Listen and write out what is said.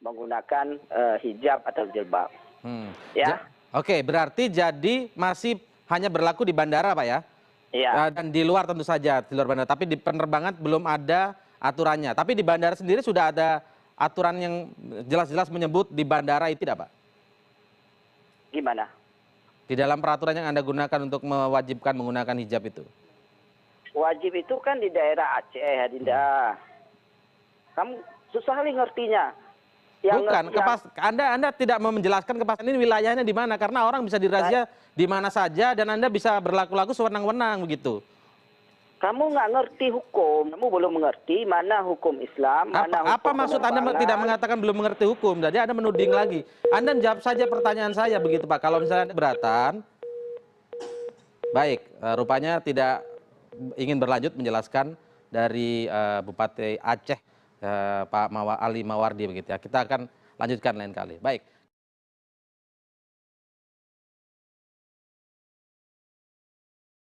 menggunakan hijab atau jilbab. Ja- Oke, berarti jadi masih hanya berlaku di bandara, Pak ya? Iya. Dan di luar tentu saja, di luar bandara. Tapi di penerbangan belum ada aturannya. Tapi di bandara sendiri sudah ada aturan yang jelas-jelas menyebut di bandara itu tidak, Pak? Gimana? Di dalam peraturan yang Anda gunakan untuk mewajibkan menggunakan hijab itu. Wajib itu kan di daerah Aceh, Dinda. Kamu susah kali ngertinya. Bukan, Anda tidak mau menjelaskan kepastian ini wilayahnya di mana, karena orang bisa dirazia di mana saja dan Anda bisa berlaku-laku sewenang-wenang begitu. Kamu nggak ngerti hukum, kamu belum mengerti mana hukum Islam, mana hukum Apa maksud Anda tidak mengatakan belum mengerti hukum? Jadi Anda menuding lagi. Anda jawab saja pertanyaan saya begitu, Pak. Kalau misalnya Anda keberatan, baik, rupanya tidak ingin berlanjut menjelaskan dari Bupati Aceh, Pak Ali Mawardi begitu ya. Kita akan lanjutkan lain kali. Baik.